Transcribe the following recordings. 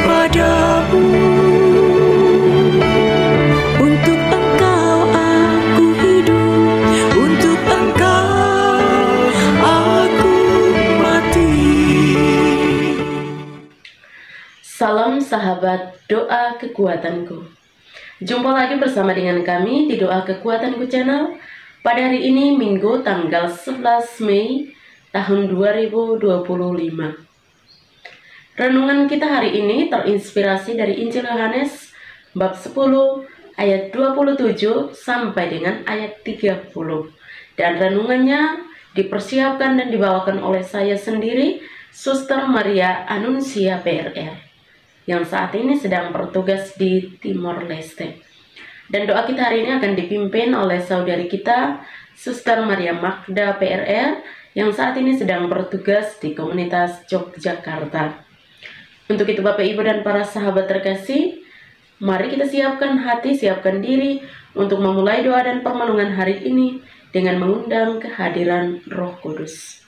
kepadamu. Untuk Engkau aku hidup, untuk Engkau aku mati. Salam sahabat doa kekuatanku. Jumpa lagi bersama dengan kami di Doa Kekuatanku Channel pada hari ini Minggu tanggal 11 Mei tahun 2025. Renungan kita hari ini terinspirasi dari Injil Yohanes bab 10 ayat 27 sampai dengan ayat 30. Dan renungannya dipersiapkan dan dibawakan oleh saya sendiri, Suster Maria Anuncia PRR, yang saat ini sedang bertugas di Timor Leste. Dan doa kita hari ini akan dipimpin oleh saudari kita, Suster Maria Magda PRR, yang saat ini sedang bertugas di komunitas Yogyakarta. Untuk itu Bapak Ibu dan para sahabat terkasih, mari kita siapkan hati, siapkan diri untuk memulai doa dan permenungan hari ini dengan mengundang kehadiran Roh Kudus.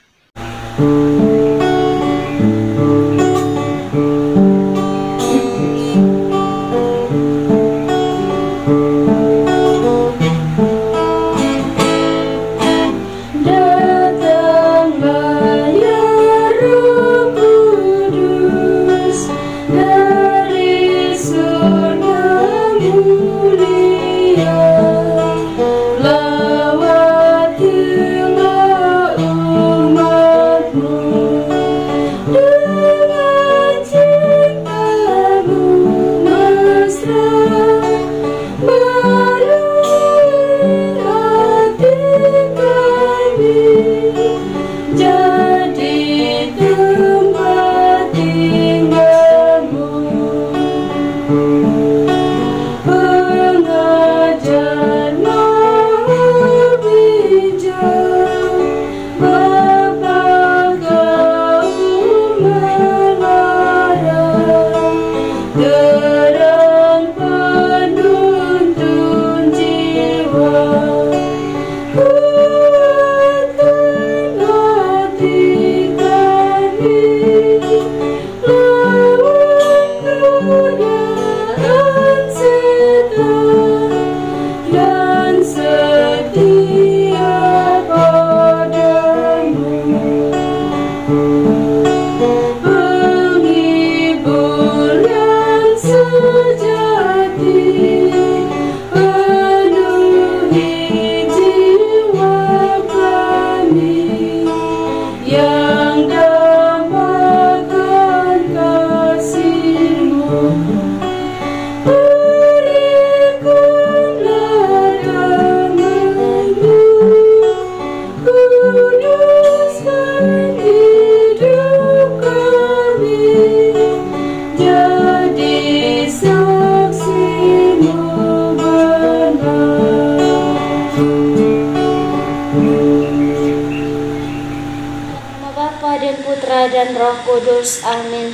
Dan Roh Kudus, amin.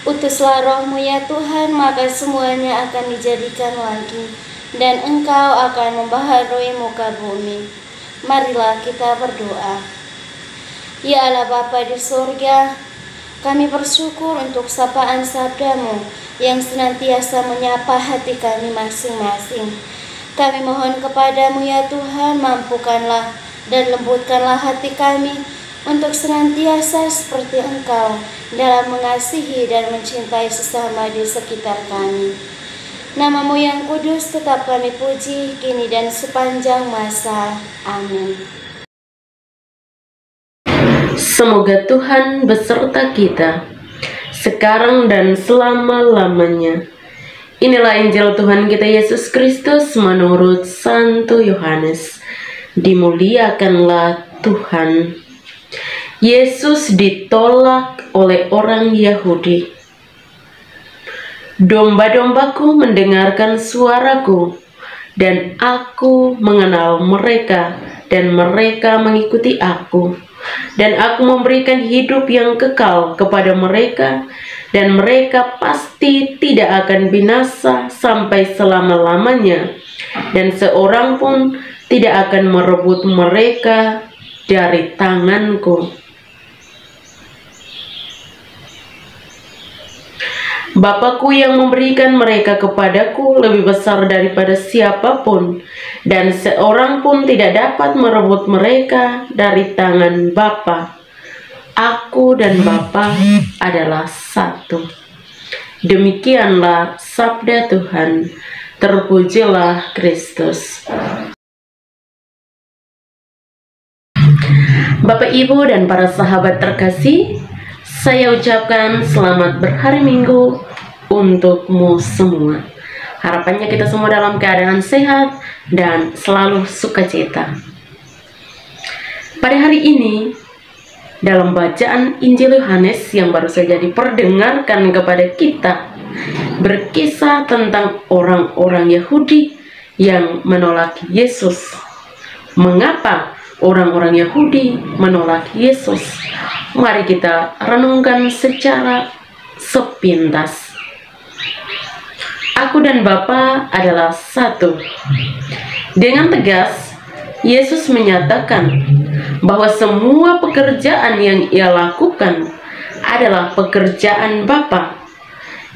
Utuslah Roh-Mu ya Tuhan, maka semuanya akan dijadikan lagi, dan Engkau akan membaharui muka bumi. Marilah kita berdoa. Ya Allah Bapa di surga, kami bersyukur untuk sapaan sabda-Mu yang senantiasa menyapa hati kami masing-masing. Kami mohon kepadamu ya Tuhan, mampukanlah dan lembutkanlah hati kami untuk senantiasa seperti Engkau dalam mengasihi dan mencintai sesama di sekitar kami. Nama-Mu yang kudus tetap kami puji, kini dan sepanjang masa. Amin. Semoga Tuhan beserta kita, sekarang dan selama-lamanya. Inilah Injil Tuhan kita Yesus Kristus menurut Santo Yohanes. Dimuliakanlah Tuhan. Yesus ditolak oleh orang Yahudi. Domba-dombaku mendengarkan suaraku, dan aku mengenal mereka, dan mereka mengikuti aku. Dan aku memberikan hidup yang kekal kepada mereka, dan mereka pasti tidak akan binasa sampai selama-lamanya, dan seorang pun tidak akan merebut mereka dari tanganku. Bapakku yang memberikan mereka kepadaku lebih besar daripada siapapun, dan seorang pun tidak dapat merebut mereka dari tangan Bapa. Aku dan Bapa adalah satu. Demikianlah sabda Tuhan. Terpujilah Kristus. Bapak, Ibu, dan para sahabat terkasih, saya ucapkan selamat berhari Minggu untukmu semua. Harapannya kita semua dalam keadaan sehat dan selalu sukacita. Pada hari ini, dalam bacaan Injil Yohanes yang baru saja diperdengarkan kepada kita, berkisah tentang orang-orang Yahudi yang menolak Yesus. Mengapa orang-orang Yahudi menolak Yesus? Mari kita renungkan secara sepintas. Aku dan Bapa adalah satu. Dengan tegas, Yesus menyatakan bahwa semua pekerjaan yang ia lakukan adalah pekerjaan Bapa.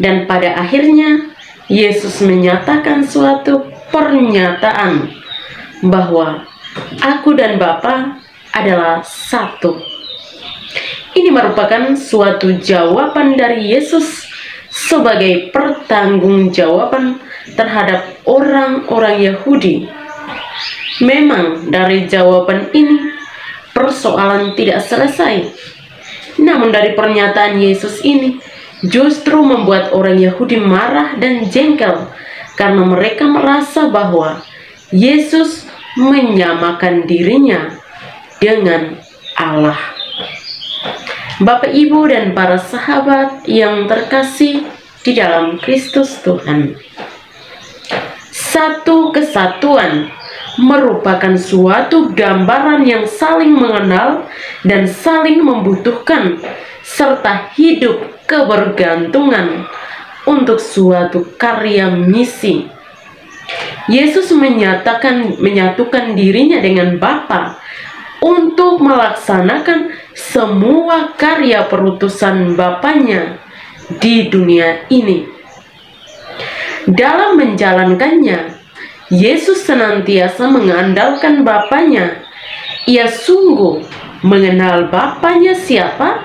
Dan pada akhirnya, Yesus menyatakan suatu pernyataan bahwa aku dan Bapa adalah satu. Ini merupakan suatu jawaban dari Yesus sebagai pertanggungjawaban terhadap orang-orang Yahudi. Memang dari jawaban ini persoalan tidak selesai. Namun dari pernyataan Yesus ini justru membuat orang Yahudi marah dan jengkel karena mereka merasa bahwa Yesus menyamakan dirinya dengan Allah. Bapak, Ibu, dan para sahabat yang terkasih di dalam Kristus Tuhan, satu kesatuan merupakan suatu gambaran yang saling mengenal dan saling membutuhkan serta hidup kebergantungan untuk suatu karya misi. Yesus menyatukan dirinya dengan Bapa untuk melaksanakan semua karya perutusan Bapanya di dunia ini. Dalam menjalankannya, Yesus senantiasa mengandalkan Bapanya. Ia sungguh mengenal Bapanya siapa,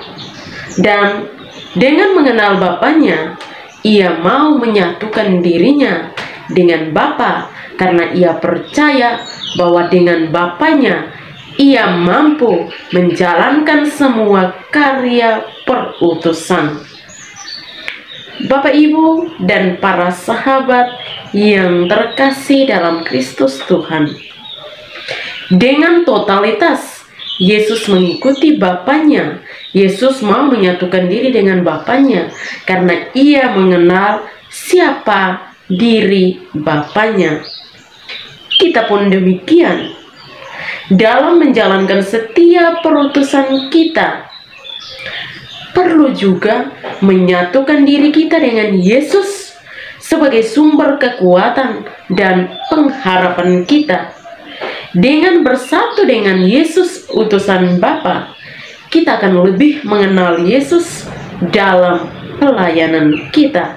dan dengan mengenal Bapanya, ia mau menyatukan dirinya dengan Bapa karena ia percaya bahwa dengan Bapanya ia mampu menjalankan semua karya perutusan. Bapak, Ibu, dan para sahabat yang terkasih dalam Kristus Tuhan, dengan totalitas Yesus mengikuti Bapanya. Yesus mau menyatukan diri dengan Bapanya karena ia mengenal siapa diri Bapanya. Kita pun demikian. Dalam menjalankan setiap perutusan kita, perlu juga menyatukan diri kita dengan Yesus sebagai sumber kekuatan dan pengharapan kita. Dengan bersatu dengan Yesus utusan Bapa, kita akan lebih mengenal Yesus dalam pelayanan kita.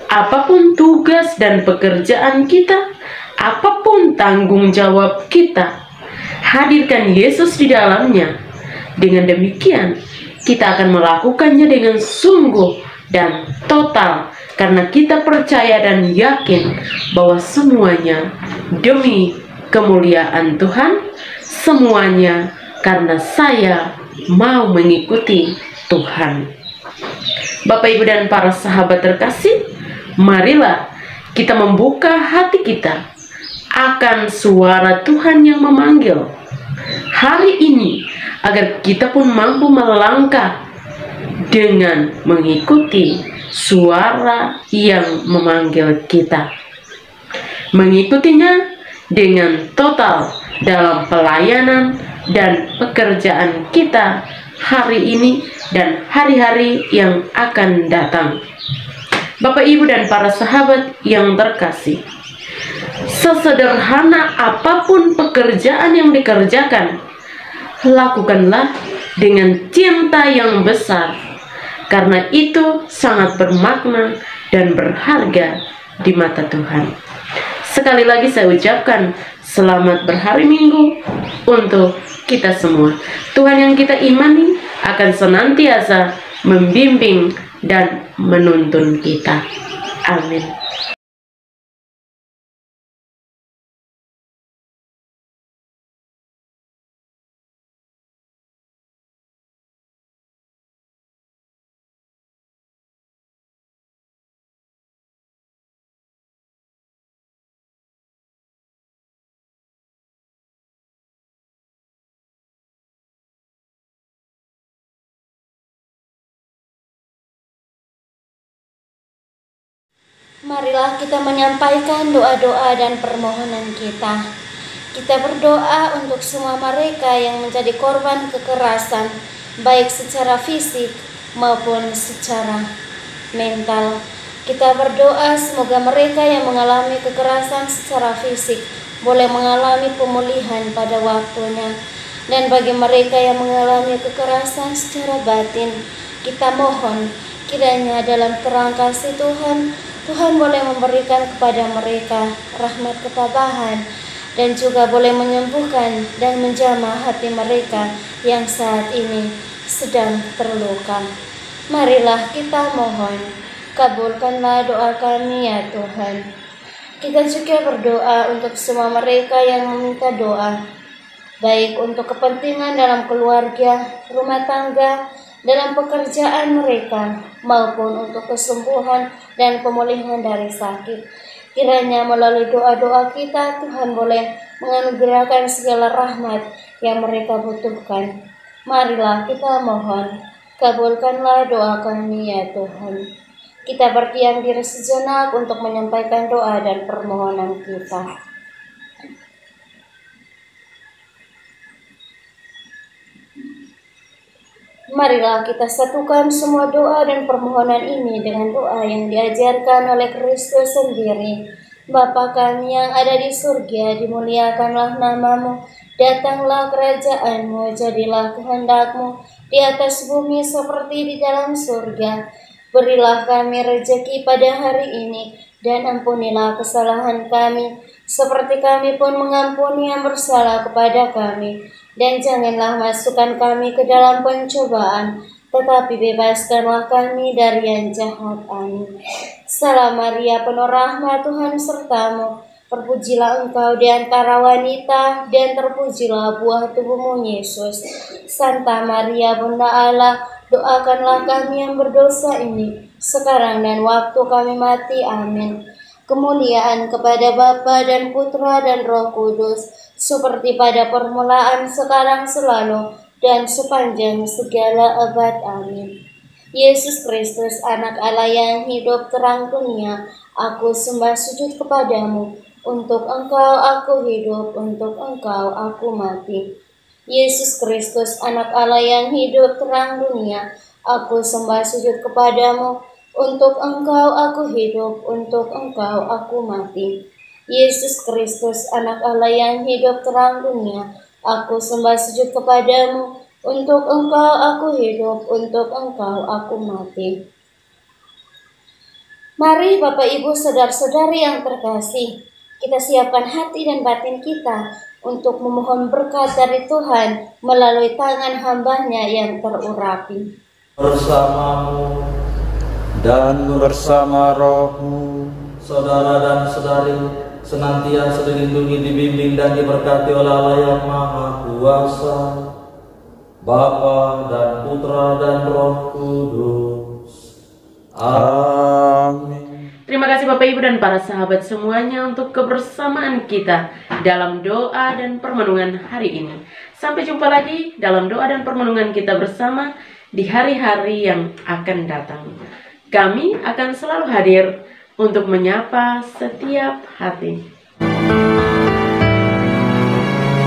Apapun tugas dan pekerjaan kita, apapun tanggung jawab kita, hadirkan Yesus di dalamnya. Dengan demikian, kita akan melakukannya dengan sungguh dan total karena kita percaya dan yakin bahwa semuanya demi kemuliaan Tuhan, semuanya karena saya mau mengikuti Tuhan. Bapak, Ibu, dan para sahabat terkasih, marilah kita membuka hati kita akan suara Tuhan yang memanggil hari ini, agar kita pun mampu melangkah dengan mengikuti suara yang memanggil kita. Mengikutinya dengan total dalam pelayanan dan pekerjaan kita hari ini dan hari-hari yang akan datang. Bapak, Ibu, dan para sahabat yang terkasih, sesederhana apapun pekerjaan yang dikerjakan, lakukanlah dengan cinta yang besar karena itu sangat bermakna dan berharga di mata Tuhan. Sekali lagi saya ucapkan selamat berhari Minggu untuk kita semua. Tuhan yang kita imani akan senantiasa membimbing dan menuntun kita. Amin. Marilah kita menyampaikan doa-doa dan permohonan kita. Kita berdoa untuk semua mereka yang menjadi korban kekerasan, baik secara fisik maupun secara mental. Kita berdoa semoga mereka yang mengalami kekerasan secara fisik boleh mengalami pemulihan pada waktunya. Dan bagi mereka yang mengalami kekerasan secara batin, kita mohon kiranya dalam terang kasih Tuhan boleh memberikan kepada mereka rahmat ketabahan dan juga boleh menyembuhkan dan menjamah hati mereka yang saat ini sedang terluka. Marilah kita mohon, kabulkanlah doa kami ya Tuhan. Kita juga berdoa untuk semua mereka yang meminta doa, baik untuk kepentingan dalam keluarga, rumah tangga, dalam pekerjaan mereka, maupun untuk kesembuhan dan pemulihan dari sakit. Kiranya melalui doa-doa kita, Tuhan boleh menganugerahkan segala rahmat yang mereka butuhkan. Marilah kita mohon, kabulkanlah doa kami ya Tuhan. Kita berdiam diri sejenak untuk menyampaikan doa dan permohonan kita. Marilah kita satukan semua doa dan permohonan ini dengan doa yang diajarkan oleh Kristus sendiri. Bapa kami yang ada di surga, dimuliakanlah namamu, datanglah kerajaanmu, jadilah kehendakmu di atas bumi seperti di dalam surga. Berilah kami rezeki pada hari ini, dan ampunilah kesalahan kami, seperti kami pun mengampuni yang bersalah kepada kami. Dan janganlah masukkan kami ke dalam pencobaan, tetapi bebaskanlah kami dari yang jahat. Amin. Salam Maria, penuh rahmat, Tuhan sertamu. Terpujilah engkau di antara wanita, dan terpujilah buah tubuhmu, Yesus. Santa Maria, Bunda Allah, doakanlah kami yang berdosa ini, sekarang dan waktu kami mati. Amin. Kemuliaan kepada Bapa dan Putra dan Roh Kudus, seperti pada permulaan, sekarang, selalu, dan sepanjang segala abad. Amin. Yesus Kristus, anak Allah yang hidup terang dunia, aku sembah sujud kepadamu. Untuk engkau aku hidup, untuk engkau aku mati. Yesus Kristus, anak Allah yang hidup terang dunia, aku sembah sujud kepadamu. Untuk engkau aku hidup, untuk engkau aku mati. Yesus Kristus, anak Allah yang hidup terang dunia, aku sembah sujud kepadamu. Untuk engkau aku hidup, untuk engkau aku mati. Mari Bapak Ibu saudara-saudari yang terkasih, kita siapkan hati dan batin kita untuk memohon berkat dari Tuhan melalui tangan hamba-Nya yang terurapi. Bersamamu dan bersama rohmu, saudara dan saudari, senantiasa dilindungi, dibimbing, dan diberkati oleh Allah yang Maha Kuasa, Bapa dan Putra dan Roh Kudus. amin. Terima kasih Bapak Ibu dan para sahabat semuanya untuk kebersamaan kita dalam doa dan permenungan hari ini. Sampai jumpa lagi dalam doa dan permenungan kita bersama di hari-hari yang akan datang. Kami akan selalu hadir untuk menyapa setiap hati.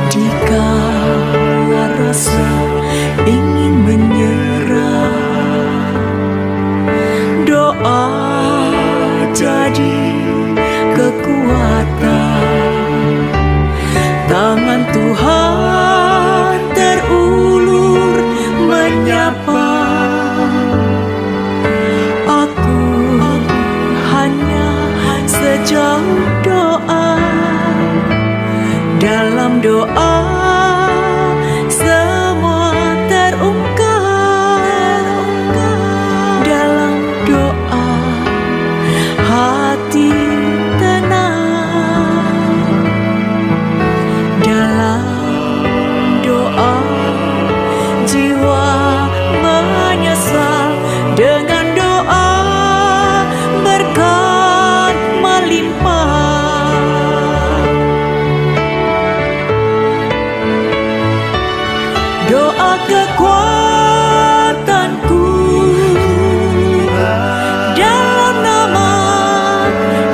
Jika rasa ingin menyerah, doa jadi kekuatan. Tangan Tuhan terulur menyapa, doa semua terungkap, dalam doa hati tenang, dalam doa jiwa menyesal, dengan doa berkat melimpah. Doa kekuatanku dalam nama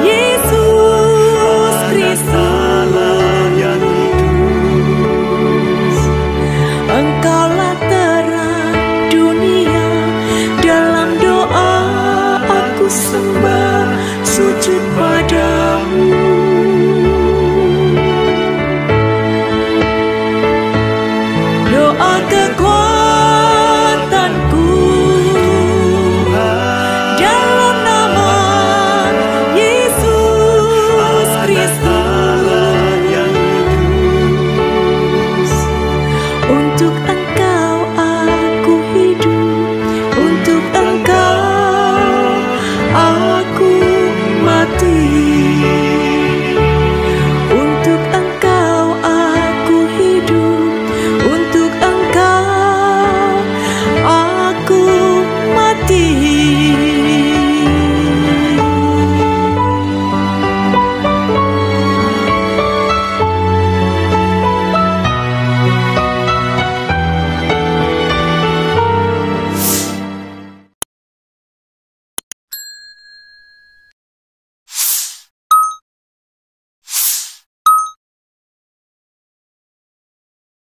Yesus Kristus. Engkaulah terang dunia, dalam doa aku sembah sujud pada